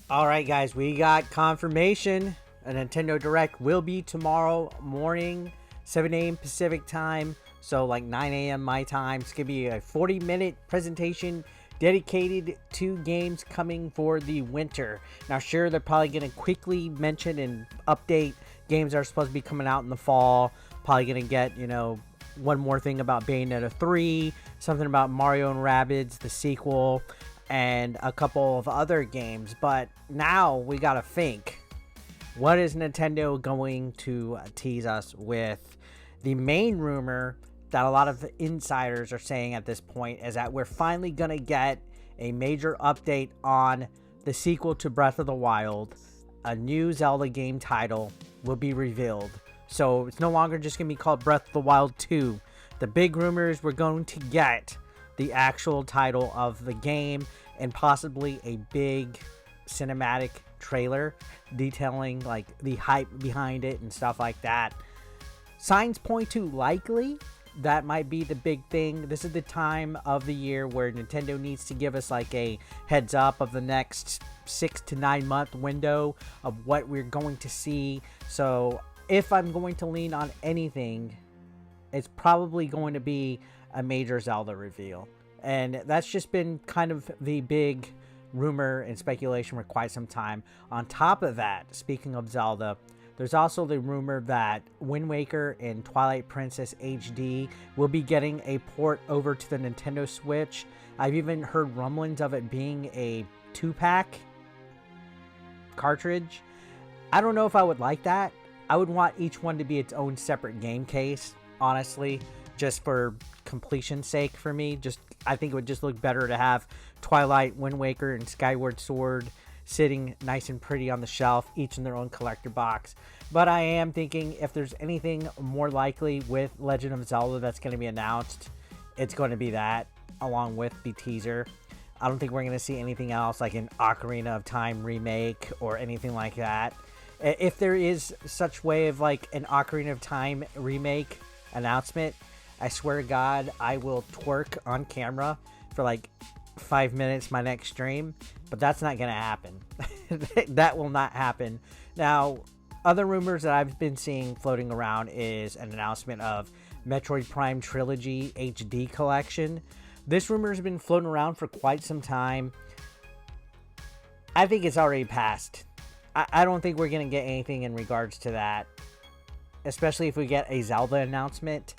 Alright guys, we got confirmation. A Nintendo Direct will be tomorrow morning, 7 a.m. Pacific time, so like 9 a.m. my time. It's going to be a 40-minute presentation dedicated to games coming for the winter. Now sure, they're probably going to quickly mention and update games that are supposed to be coming out in the fall. Probably going to get, one more thing about Bayonetta 3, something about Mario and Rabbids, the sequel, and a couple of other games. But now we gotta think, what is Nintendo going to tease us with? The main rumor that a lot of insiders are saying at this point is that we're finally gonna get a major update on the sequel to Breath of the Wild. A new Zelda game title will be revealed, so it's no longer just gonna be called Breath of the Wild 2. The big rumor is we're going to get the actual title of the game and possibly a big cinematic trailer detailing like the hype behind it and stuff like that. Signs point to likely that might be the big thing. This is the time of the year where Nintendo needs to give us like a heads up of the next 6 to 9 month window of what we're going to see. So if I'm going to lean on anything, it's probably going to be a major Zelda reveal. And that's just been kind of the big rumor and speculation for quite some time. On top of that, speaking of Zelda, there's also the rumor that Wind Waker and Twilight Princess HD will be getting a port over to the Nintendo Switch. I've even heard rumblings of it being a 2-pack cartridge. I don't know if I would like that. I would want each one to be its own separate game case, honestly, just for completion's sake for me. I think it would just look better to have Twilight, Wind Waker, and Skyward Sword sitting nice and pretty on the shelf, each in their own collector box. But I am thinking if there's anything more likely with Legend of Zelda that's going to be announced, it's going to be that, along with the teaser. I don't think we're going to see anything else like an Ocarina of Time remake or anything like that. If there is such way of like an Ocarina of Time remake announcement, I swear to God, I will twerk on camera for like 5 minutes my next stream, but that's not going to happen. That will not happen. Now, other rumors that I've been seeing floating around is an announcement of Metroid Prime Trilogy HD Collection. This rumor has been floating around for quite some time. I think it's already passed. I don't think we're going to get anything in regards to that, especially if we get a Zelda announcement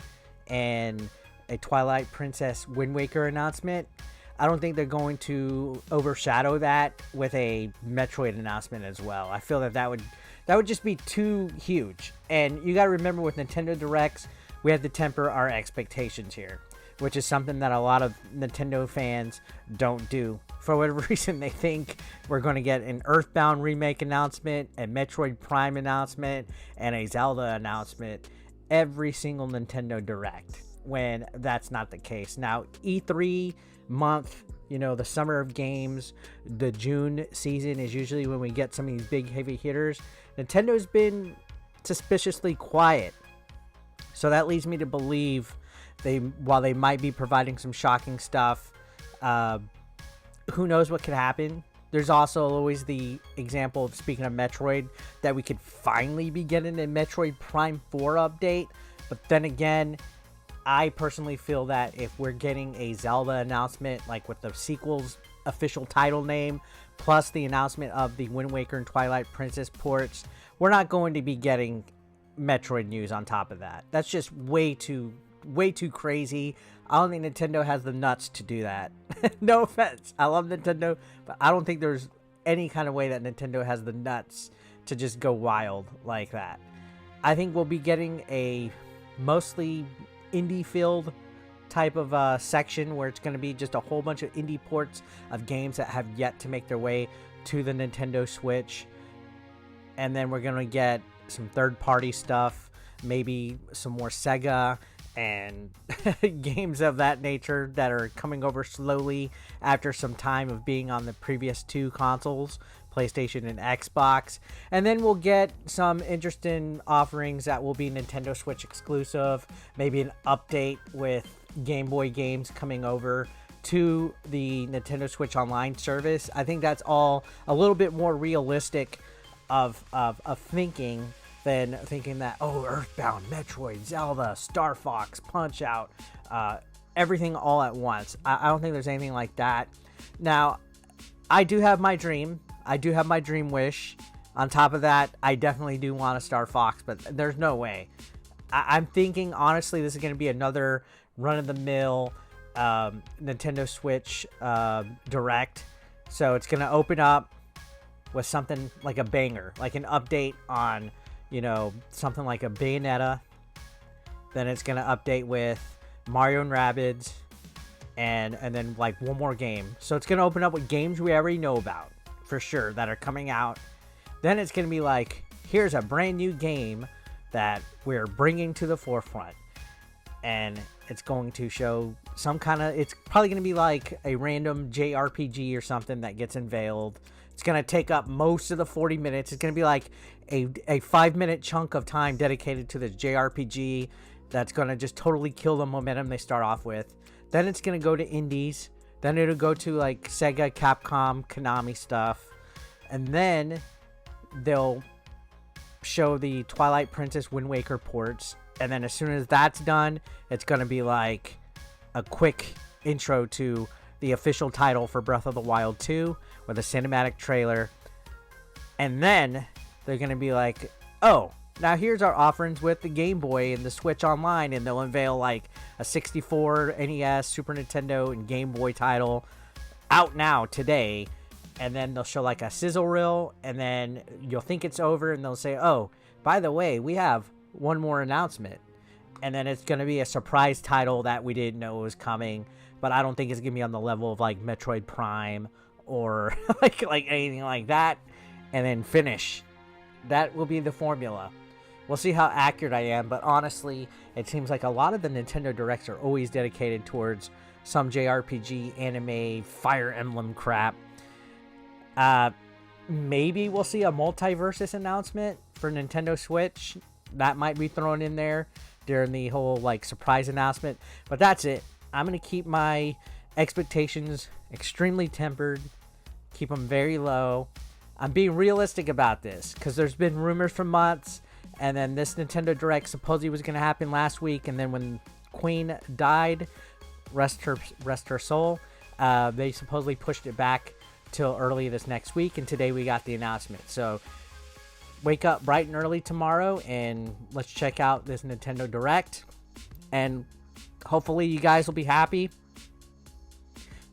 and a Twilight Princess Wind Waker announcement. I don't think they're going to overshadow that with a Metroid announcement as well. I feel that would just be too huge. And you got to remember, with Nintendo Directs, we have to temper our expectations here, which is something that a lot of Nintendo fans don't do. For whatever reason, they think we're going to get an Earthbound remake announcement, a Metroid Prime announcement, and a Zelda announcement every single Nintendo Direct, when that's not the case. Now, E3 month, the summer of games, the June season is usually when we get some of these big heavy hitters. Nintendo's been suspiciously quiet, so that leads me to believe while they might be providing some shocking stuff, who knows what could happen. There's also always the example of, speaking of Metroid, that we could finally be getting a Metroid Prime 4 update. But then again, I personally feel that if we're getting a Zelda announcement, like with the sequel's official title name, plus the announcement of the Wind Waker and Twilight Princess ports, we're not going to be getting Metroid news on top of that. That's just way too crazy. I don't think Nintendo has the nuts to do that. No offense, I love Nintendo, but I don't think there's any kind of way that Nintendo has the nuts to just go wild like that. I think we'll be getting a mostly indie filled type of section where it's going to be just a whole bunch of indie ports of games that have yet to make their way to the Nintendo Switch. And then we're going to get some third-party stuff, maybe some more Sega and games of that nature that are coming over slowly after some time of being on the previous two consoles, PlayStation and Xbox. And then we'll get some interesting offerings that will be Nintendo Switch exclusive, maybe an update with Game Boy games coming over to the Nintendo Switch Online service. I think that's all a little bit more realistic of thinking than thinking that, oh, Earthbound, Metroid, Zelda, Star Fox, Punch-Out, everything all at once. I don't think there's anything like that. Now, I do have my dream. I do have my dream wish. On top of that, I definitely do want a Star Fox, but there's no way. I'm thinking, honestly, this is going to be another run-of-the-mill Nintendo Switch Direct. So it's going to open up with something like a banger, like an update on, you know, something like a Bayonetta. Then it's going to update with Mario and Rabbids, and then like one more game. So it's going to open up with games we already know about, for sure, that are coming out. Then it's going to be like, here's a brand new game that we're bringing to the forefront. And it's going to show some kind of, it's probably going to be like a random JRPG or something that gets unveiled. It's going to take up most of the 40 minutes. It's going to be like a 5-minute chunk of time dedicated to this JRPG that's going to just totally kill the momentum they start off with. Then it's going to go to indies. Then it'll go to like Sega, Capcom, Konami stuff. And then they'll show the Twilight Princess Wind Waker ports. And then as soon as that's done, it's going to be like a quick intro to the official title for Breath of the Wild 2 with a cinematic trailer. And then they're going to be like, oh, now here's our offerings with the Game Boy and the Switch Online. And they'll unveil like a 64, NES, Super Nintendo, and Game Boy title out now today. And then they'll show like a sizzle reel, and then you'll think it's over, and they'll say, oh, by the way, we have one more announcement. And then it's going to be a surprise title that we didn't know was coming, but I don't think it's going to be on the level of like Metroid Prime or like anything like that. And then finish. That will be the formula. We'll see how accurate I am, but honestly, it seems like a lot of the Nintendo Directs are always dedicated towards some JRPG, anime, Fire Emblem crap. Maybe we'll see a Multiversus announcement for Nintendo Switch. That might be thrown in there during the whole like surprise announcement. But that's it. I'm going to keep my expectations extremely tempered. Keep them very low. I'm being realistic about this because there's been rumors for months. And then this Nintendo Direct supposedly was going to happen last week. And then when Queen died, rest her soul, they supposedly pushed it back till early this next week, and today we got the announcement. So wake up bright and early tomorrow and let's check out this Nintendo Direct, and hopefully you guys will be happy.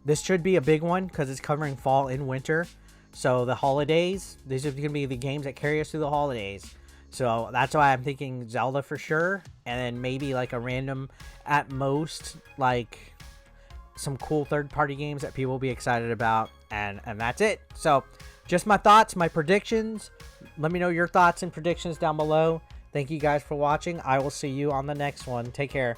This should be a big one because it's covering fall and winter, so the holidays, these are going to be the games that carry us through the holidays. So that's why I'm thinking Zelda for sure, and then maybe like a random, at most, like some cool third-party games that people will be excited about, and that's it. So just my thoughts, my predictions. Let me know your thoughts and predictions down below. Thank you guys for watching. I will see you on the next one. Take care.